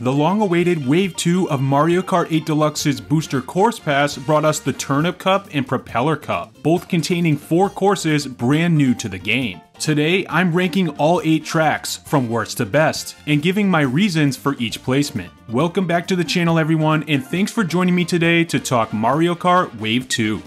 The long-awaited Wave 2 of Mario Kart 8 Deluxe's Booster Course Pass brought us the Turnip Cup and Propeller Cup, both containing 4 courses brand new to the game. Today, I'm ranking all 8 tracks, from worst to best, and giving my reasons for each placement. Welcome back to the channel everyone, and thanks for joining me today to talk Mario Kart Wave 2.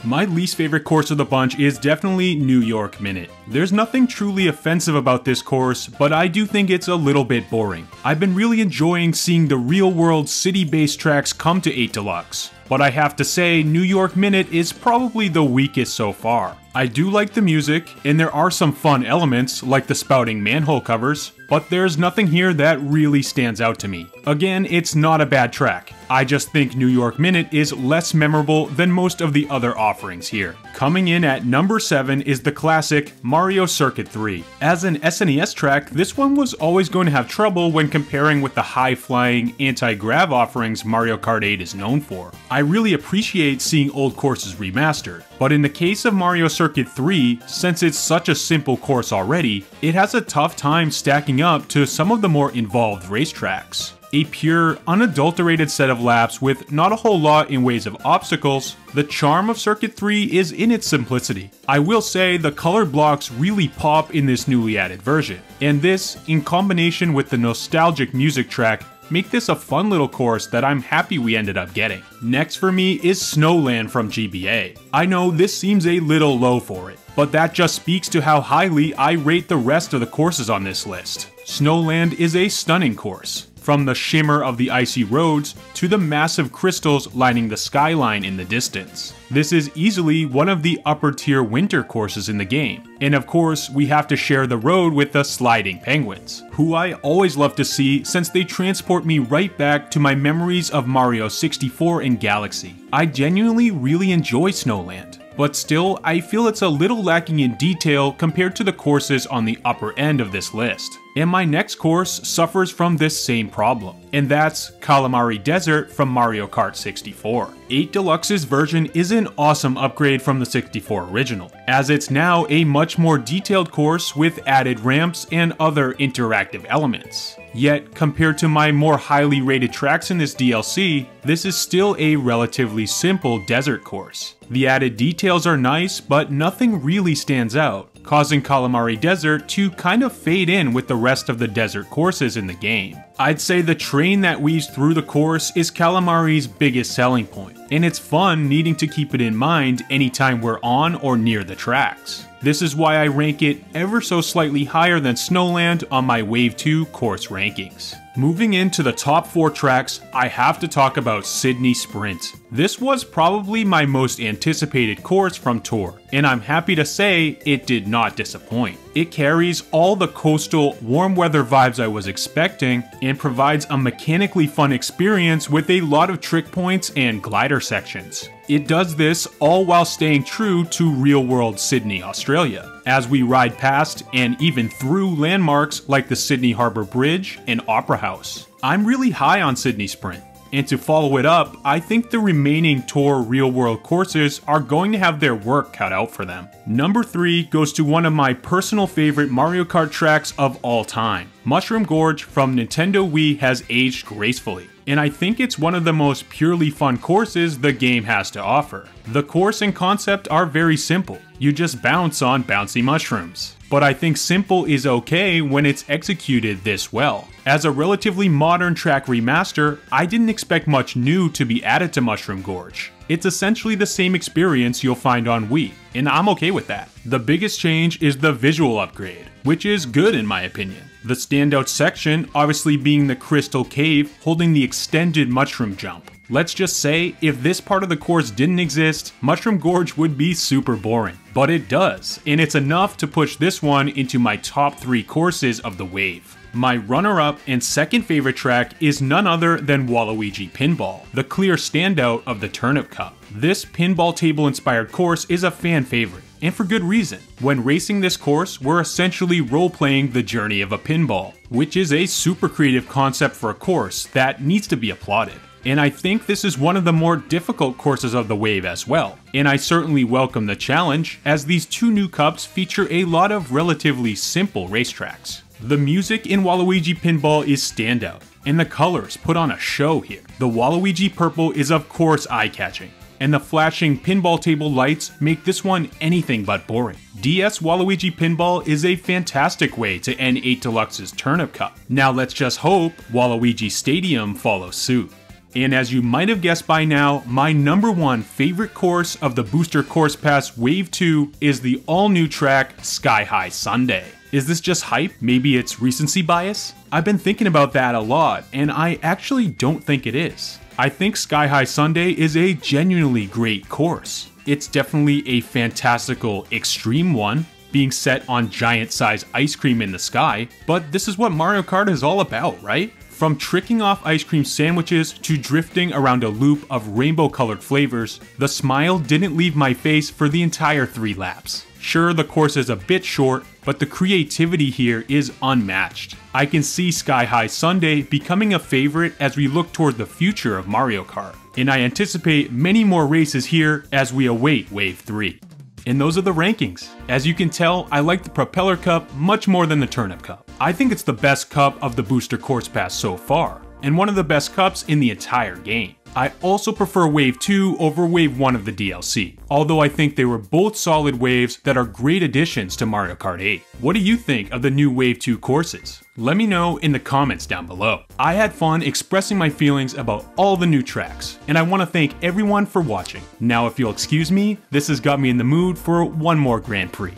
My least favorite course of the bunch is definitely New York Minute. There's nothing truly offensive about this course, but I do think it's a little bit boring. I've been really enjoying seeing the real-world city-based tracks come to 8 Deluxe, but I have to say New York Minute is probably the weakest so far. I do like the music, and there are some fun elements, like the spouting manhole covers, but there's nothing here that really stands out to me. Again, it's not a bad track. I just think New York Minute is less memorable than most of the other offerings here. Coming in at number 7 is the classic Mario Circuit 3. As an SNES track, this one was always going to have trouble when comparing with the high-flying, anti-grav offerings Mario Kart 8 is known for. I really appreciate seeing old courses remastered, but in the case of Mario Circuit 3, since it's such a simple course already, it has a tough time stacking up to some of the more involved racetracks. A pure, unadulterated set of laps with not a whole lot in ways of obstacles, the charm of Circuit 3 is in its simplicity. I will say the colored blocks really pop in this newly added version, and this, in combination with the nostalgic music track, make this a fun little course that I'm happy we ended up getting. Next for me is Snowland from GBA. I know this seems a little low for it, but that just speaks to how highly I rate the rest of the courses on this list. Snowland is a stunning course. From the shimmer of the icy roads to the massive crystals lining the skyline in the distance. This is easily one of the upper tier winter courses in the game. And of course, we have to share the road with the sliding penguins, who I always love to see since they transport me right back to my memories of Mario 64 and Galaxy. I genuinely really enjoy Snowland, but still I feel it's a little lacking in detail compared to the courses on the upper end of this list. And my next course suffers from this same problem, and that's Calamari Desert from Mario Kart 64. 8 Deluxe's version is an awesome upgrade from the 64 original, as it's now a much more detailed course with added ramps and other interactive elements. Yet, compared to my more highly rated tracks in this DLC, this is still a relatively simple desert course. The added details are nice, but nothing really stands out, causing Calamari Desert to kind of fade in with the rest of the desert courses in the game. I'd say the train that weaves through the course is Calamari's biggest selling point, and it's fun needing to keep it in mind anytime we're on or near the tracks. This is why I rank it ever so slightly higher than Snowland on my Wave 2 course rankings. Moving into the top 4 tracks, I have to talk about Sydney Sprint. This was probably my most anticipated course from Tour, and I'm happy to say it did not disappoint. It carries all the coastal, warm weather vibes I was expecting, and provides a mechanically fun experience with a lot of trick points and glider sections. It does this all while staying true to real-world Sydney, Australia, as we ride past and even through landmarks like the Sydney Harbour Bridge and Opera House. I'm really high on Sydney Sprint, and to follow it up, I think the remaining Tour real-world courses are going to have their work cut out for them. Number 3 goes to one of my personal favorite Mario Kart tracks of all time. Mushroom Gorge from Nintendo Wii has aged gracefully, and I think it's one of the most purely fun courses the game has to offer. The course and concept are very simple. You just bounce on bouncy mushrooms. But I think simple is okay when it's executed this well. As a relatively modern track remaster, I didn't expect much new to be added to Mushroom Gorge. It's essentially the same experience you'll find on Wii, and I'm okay with that. The biggest change is the visual upgrade, which is good in my opinion. The standout section obviously being the Crystal Cave holding the extended mushroom jump. Let's just say, if this part of the course didn't exist, Mushroom Gorge would be super boring. But it does, and it's enough to push this one into my top 3 courses of the wave. My runner-up and second favorite track is none other than Waluigi Pinball, the clear standout of the Turnip Cup. This pinball table inspired course is a fan favorite, and for good reason. When racing this course, we're essentially role-playing the journey of a pinball, which is a super creative concept for a course that needs to be applauded. And I think this is one of the more difficult courses of the wave as well, and I certainly welcome the challenge, as these 2 new cups feature a lot of relatively simple racetracks. The music in Waluigi Pinball is standout, and the colors put on a show here. The Waluigi purple is of course eye-catching, and the flashing pinball table lights make this one anything but boring. DS Waluigi Pinball is a fantastic way to end 8 Deluxe's Turnip Cup. Now let's just hope Waluigi Stadium follows suit. And as you might have guessed by now, my number one favorite course of the Booster Course Pass Wave 2 is the all-new track Sky High Sundae. Is this just hype? Maybe it's recency bias? I've been thinking about that a lot, and I actually don't think it is. I think Sky High Sundae is a genuinely great course. It's definitely a fantastical extreme one, being set on giant-sized ice cream in the sky, but this is what Mario Kart is all about, right? From tricking off ice cream sandwiches to drifting around a loop of rainbow-colored flavors, the smile didn't leave my face for the entire 3 laps. Sure, the course is a bit short, but the creativity here is unmatched. I can see Sky High Sundae becoming a favorite as we look toward the future of Mario Kart, and I anticipate many more races here as we await Wave 3. And those are the rankings. As you can tell, I like the Propeller Cup much more than the Turnip Cup. I think it's the best cup of the Booster Course Pass so far, and one of the best cups in the entire game. I also prefer Wave 2 over Wave 1 of the DLC, although I think they were both solid waves that are great additions to Mario Kart 8. What do you think of the new Wave 2 courses? Let me know in the comments down below. I had fun expressing my feelings about all the new tracks, and I want to thank everyone for watching. Now if you'll excuse me, this has got me in the mood for one more Grand Prix.